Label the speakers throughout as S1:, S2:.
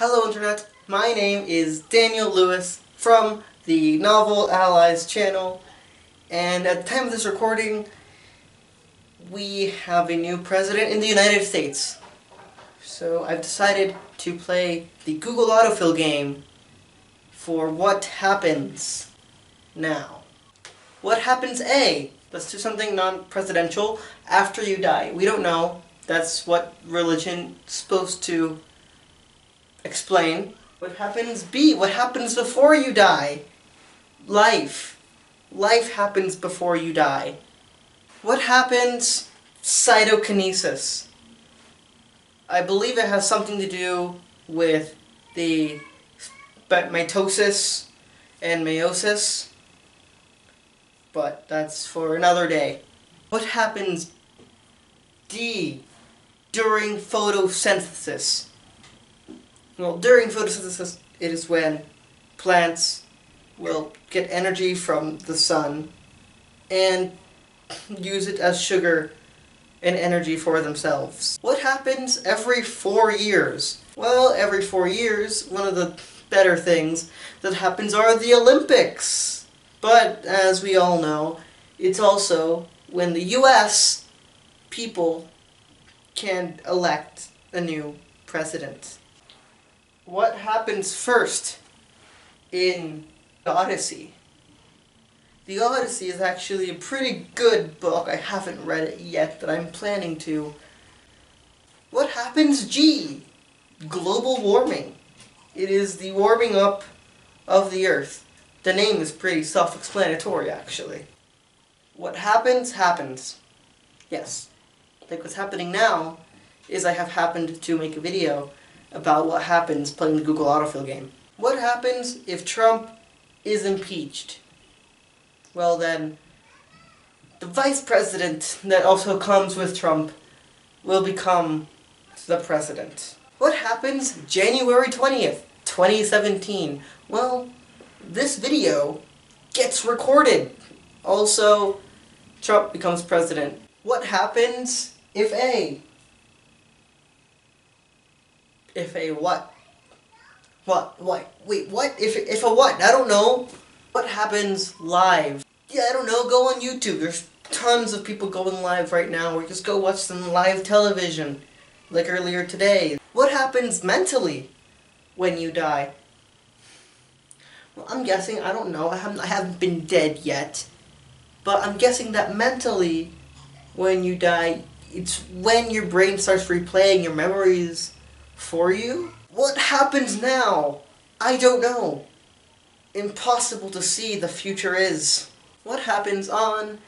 S1: Hello Internet, my name is Daniel Lewis from the Novel Allies channel, and at the time of this recording we have a new president in the United States. So I've decided to play the Google autofill game for what happens now. What happens A? Let's do something non-presidential after you die. We don't know. That's what religion is supposed to explain. What happens B? What happens before you die? Life. Life happens before you die. What happens cytokinesis? I believe it has something to do with the mitosis and meiosis, but that's for another day. What happens D? During photosynthesis. Well, during photosynthesis, it is when plants will get energy from the sun and use it as sugar and energy for themselves. What happens every 4 years? Well, every 4 years, one of the better things that happens are the Olympics. But, as we all know, it's also when the US people can elect a new president. What happens first in the Odyssey? The Odyssey is actually a pretty good book. I haven't read it yet, but I'm planning to. What happens G? Global warming. It is the warming up of the Earth. The name is pretty self-explanatory, actually. What happens, happens. Yes. Like what's happening now is I have happened to make a video about what happens playing the Google autofill game. What happens if Trump is impeached? Well then, the vice president that also comes with Trump will become the president. What happens January 20th, 2017? Well, this video gets recorded. Also, Trump becomes president. What happens if A? If a what? What? Wait, what? If a what? I don't know. What happens live? Yeah, I don't know. Go on YouTube. There's tons of people going live right now. Or just go watch some live television. Like earlier today. What happens mentally when you die? Well, I'm guessing, I don't know. I haven't been dead yet. But I'm guessing that mentally, when you die, it's when your brain starts replaying your memories for you? What happens now? I don't know. Impossible to see, the future is. What happens on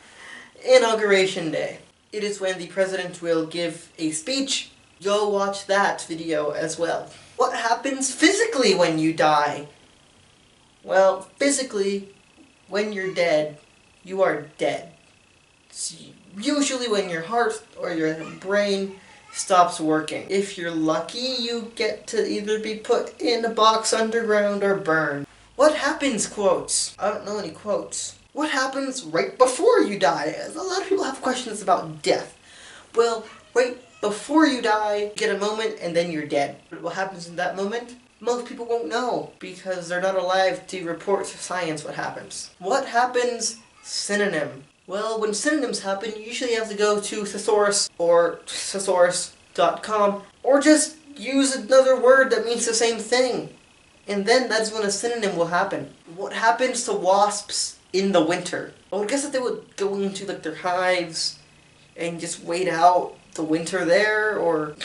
S1: Inauguration Day? It is when the president will give a speech. Go watch that video as well. What happens physically when you die? Well, physically, when you're dead, you are dead. It's usually when your heart or your brain stops working. If you're lucky, you get to either be put in a box underground or burned. What happens, quotes? I don't know any quotes. What happens right before you die? A lot of people have questions about death. Well, right before you die, you get a moment and then you're dead. But what happens in that moment? Most people won't know because they're not alive to report to science what happens. What happens synonym? Well, when synonyms happen, you usually have to go to thesaurus or thesaurus.com or just use another word that means the same thing. And then that's when a synonym will happen. What happens to wasps in the winter? Well, I guess that they would go into like their hives and just wait out the winter there, or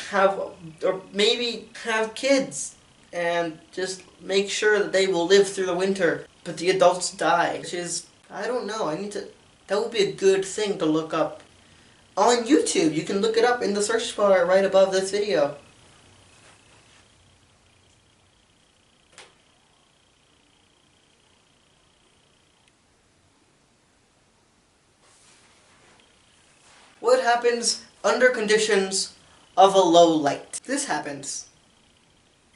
S1: maybe have kids and just make sure that they will live through the winter, but the adults die, which is, I don't know, that would be a good thing to look up on YouTube. You can look it up in the search bar right above this video. What happens under conditions of a low light? This happens,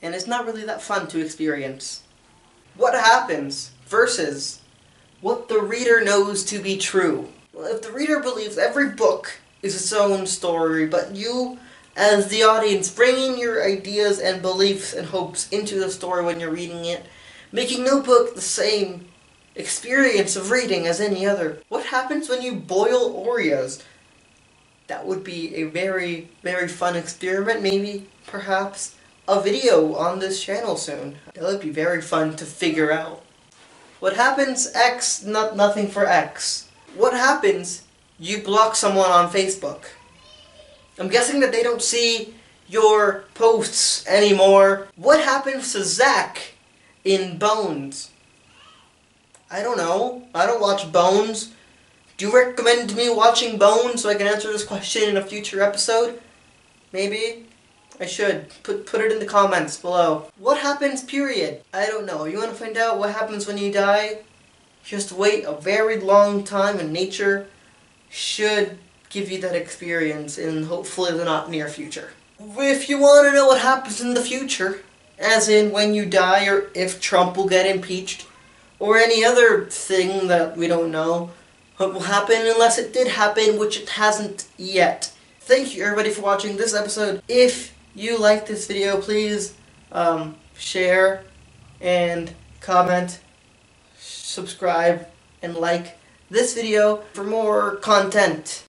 S1: and it's not really that fun to experience. What happens versus what the reader knows to be true? Well, if the reader believes every book is its own story, but you as the audience, bringing your ideas and beliefs and hopes into the story when you're reading it, making no book the same experience of reading as any other. What happens when you boil Oreos? That would be a very, very fun experiment. Maybe, perhaps, a video on this channel soon. That would be very fun to figure out. What happens X, nothing for X. What happens, you block someone on Facebook. I'm guessing that they don't see your posts anymore. What happens to Zach in Bones? I don't know. I don't watch Bones. Do you recommend me watching Bones so I can answer this question in a future episode? Maybe? I should. Put it in the comments below. What happens, period? I don't know. You want to find out what happens when you die? Just wait a very long time, and nature should give you that experience in hopefully the not near future. If you want to know what happens in the future, as in when you die or if Trump will get impeached, or any other thing that we don't know what will happen unless it did happen, which it hasn't yet. Thank you everybody for watching this episode. If you like this video, please share and comment, subscribe, and like this video for more content.